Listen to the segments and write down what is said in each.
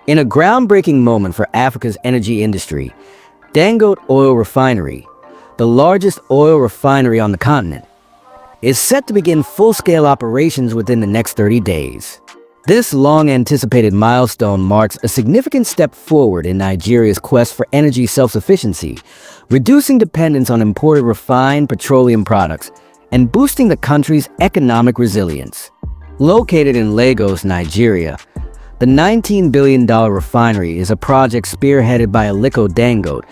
In a groundbreaking moment for Africa's energy industry, Dangote Oil Refinery, the largest oil refinery on the continent, is set to begin full-scale operations within the next 30 days. This long-anticipated milestone marks a significant step forward in Nigeria's quest for energy self-sufficiency, reducing dependence on imported refined petroleum products and boosting the country's economic resilience. Located in Lagos, Nigeria, the $19 billion refinery is a project spearheaded by Aliko Dangote,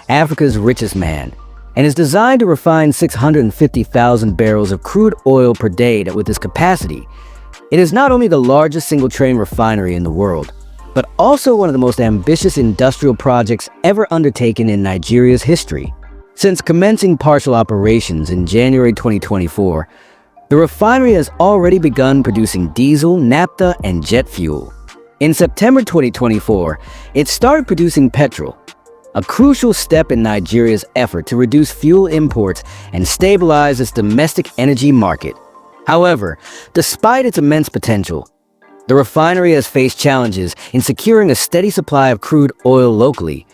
Africa's richest man, and is designed to refine 650,000 barrels of crude oil per day. With this capacity, it is not only the largest single-train refinery in the world, but also one of the most ambitious industrial projects ever undertaken in Nigeria's history. Since commencing partial operations in January 2024, the refinery has already begun producing diesel, naphtha, and jet fuel. In September 2024, it started producing petrol, a crucial step in Nigeria's effort to reduce fuel imports and stabilize its domestic energy market. However, despite its immense potential, the refinery has faced challenges in securing a steady supply of crude oil locally,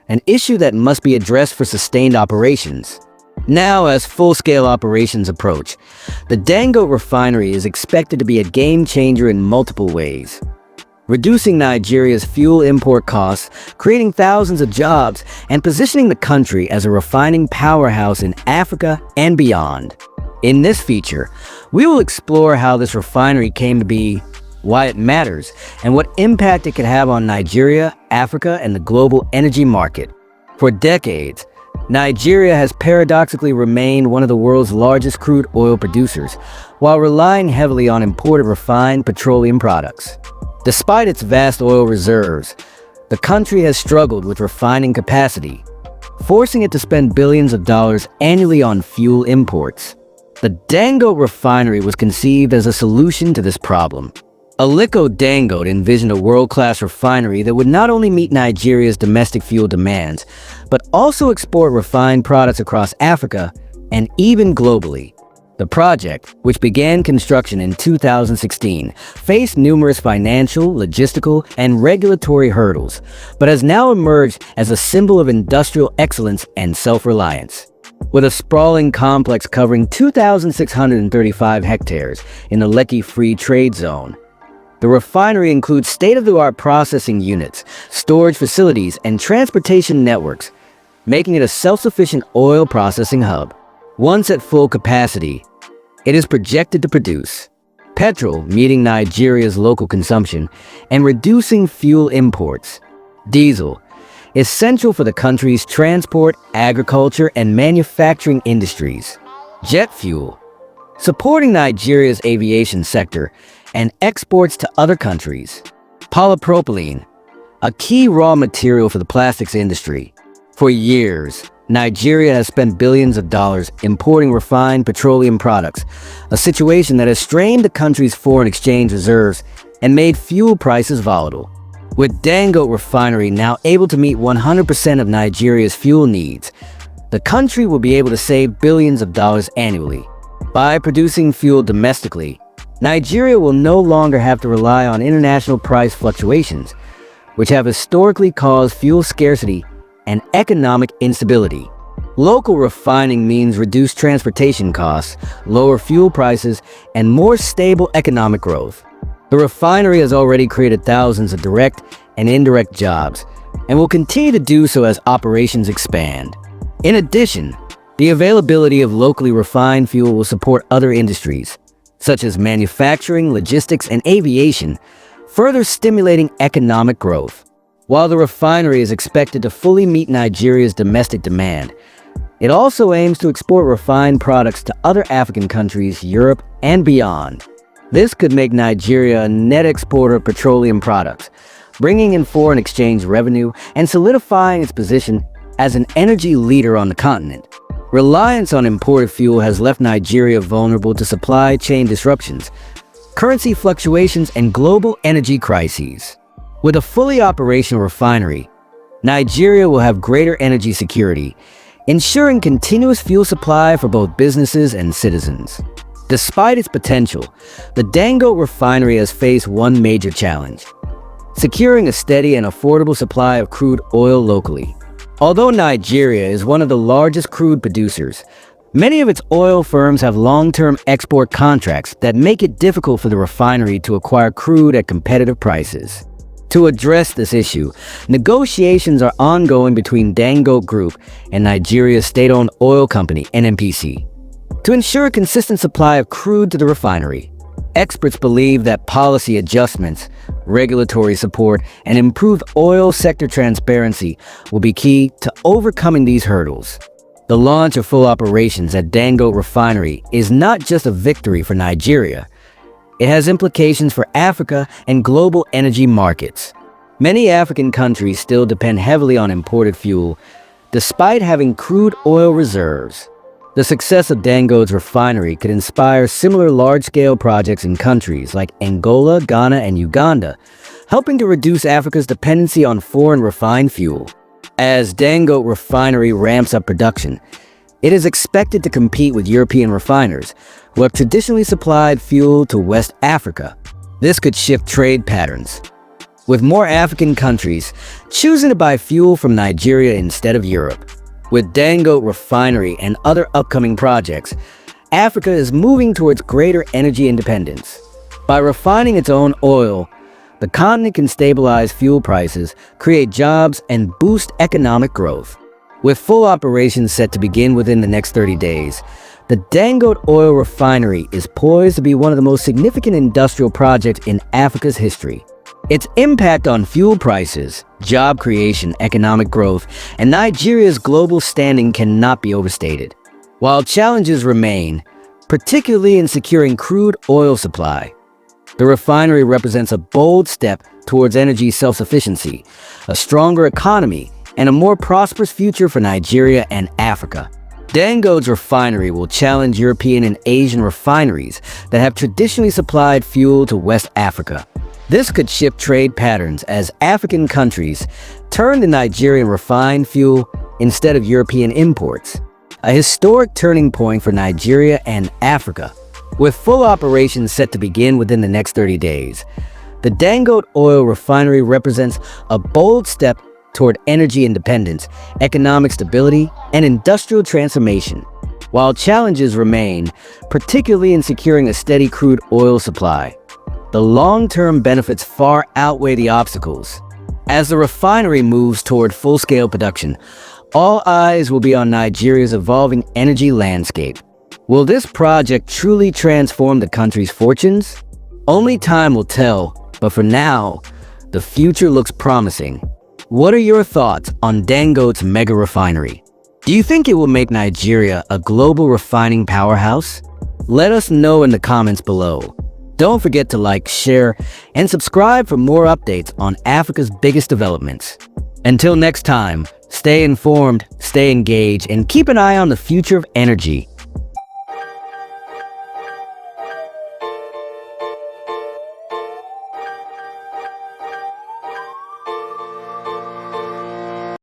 an issue that must be addressed for sustained operations. Now, as full-scale operations approach, the Dangote refinery is expected to be a game-changer in multiple ways, reducing Nigeria's fuel import costs, creating thousands of jobs, and positioning the country as a refining powerhouse in Africa and beyond. In this feature, we will explore how this refinery came to be, why it matters, and what impact it could have on Nigeria, Africa, and the global energy market. For decades, Nigeria has paradoxically remained one of the world's largest crude oil producers, while relying heavily on imported refined petroleum products. Despite its vast oil reserves, the country has struggled with refining capacity, forcing it to spend billions of dollars annually on fuel imports. The Dangote refinery was conceived as a solution to this problem. Aliko Dangote envisioned a world-class refinery that would not only meet Nigeria's domestic fuel demands, but also export refined products across Africa and even globally. The project, which began construction in 2016, faced numerous financial, logistical, and regulatory hurdles, but has now emerged as a symbol of industrial excellence and self-reliance. With a sprawling complex covering 2,635 hectares in the Lekki Free Trade Zone, the refinery includes state-of-the-art processing units, storage facilities, and transportation networks, making it a self-sufficient oil processing hub. Once at full capacity, it is projected to produce petrol, meeting Nigeria's local consumption and reducing fuel imports; diesel, essential for the country's transport, agriculture, and manufacturing industries; jet fuel, supporting Nigeria's aviation sector and exports to other countries; polypropylene, a key raw material for the plastics industry. For years, Nigeria has spent billions of dollars importing refined petroleum products, a situation that has strained the country's foreign exchange reserves and made fuel prices volatile. With Dangote Refinery now able to meet 100% of Nigeria's fuel needs, the country will be able to save billions of dollars annually. By producing fuel domestically, Nigeria will no longer have to rely on international price fluctuations, which have historically caused fuel scarcity and economic instability. Local refining means reduced transportation costs, lower fuel prices, and more stable economic growth. The refinery has already created thousands of direct and indirect jobs, and will continue to do so as operations expand. In addition, the availability of locally refined fuel will support other industries, such as manufacturing, logistics, and aviation, further stimulating economic growth. While the refinery is expected to fully meet Nigeria's domestic demand, it also aims to export refined products to other African countries, Europe, and beyond. This could make Nigeria a net exporter of petroleum products, bringing in foreign exchange revenue and solidifying its position as an energy leader on the continent. Reliance on imported fuel has left Nigeria vulnerable to supply chain disruptions, currency fluctuations, and global energy crises. With a fully operational refinery, Nigeria will have greater energy security, ensuring continuous fuel supply for both businesses and citizens. Despite its potential, the Dangote refinery has faced one major challenge: securing a steady and affordable supply of crude oil locally. Although Nigeria is one of the largest crude producers, many of its oil firms have long-term export contracts that make it difficult for the refinery to acquire crude at competitive prices. To address this issue, negotiations are ongoing between Dangote Group and Nigeria's state-owned oil company, NNPC, to ensure a consistent supply of crude to the refinery. Experts believe that policy adjustments, regulatory support, and improved oil sector transparency will be key to overcoming these hurdles. The launch of full operations at Dangote Refinery is not just a victory for Nigeria. It has implications for Africa and global energy markets. Many African countries still depend heavily on imported fuel, despite having crude oil reserves. The success of Dangote's refinery could inspire similar large-scale projects in countries like Angola, Ghana, and Uganda, helping to reduce Africa's dependency on foreign refined fuel. As Dangote Refinery ramps up production, it is expected to compete with European refiners, who have traditionally supplied fuel to West Africa. This could shift trade patterns, with more African countries choosing to buy fuel from Nigeria instead of Europe. With Dangote Refinery and other upcoming projects, Africa is moving towards greater energy independence. By refining its own oil, the continent can stabilize fuel prices, create jobs, and boost economic growth. With full operations set to begin within the next 30 days, the Dangote Oil Refinery is poised to be one of the most significant industrial projects in Africa's history. Its impact on fuel prices, job creation, economic growth, and Nigeria's global standing cannot be overstated. While challenges remain, particularly in securing crude oil supply, the refinery represents a bold step towards energy self-sufficiency, a stronger economy, and a more prosperous future for Nigeria and Africa. Dangote's refinery will challenge European and Asian refineries that have traditionally supplied fuel to West Africa. This could shift trade patterns as African countries turn to Nigerian refined fuel instead of European imports. A historic turning point for Nigeria and Africa. With full operations set to begin within the next 30 days, the Dangote Oil Refinery represents a bold step toward energy independence, economic stability, and industrial transformation. While challenges remain, particularly in securing a steady crude oil supply, the long-term benefits far outweigh the obstacles. As the refinery moves toward full-scale production, all eyes will be on Nigeria's evolving energy landscape. Will this project truly transform the country's fortunes? Only time will tell, but for now, the future looks promising. What are your thoughts on Dangote's mega refinery? Do you think it will make Nigeria a global refining powerhouse? Let us know in the comments below. Don't forget to like, share, and subscribe for more updates on Africa's biggest developments. Until next time, stay informed, stay engaged, and keep an eye on the future of energy.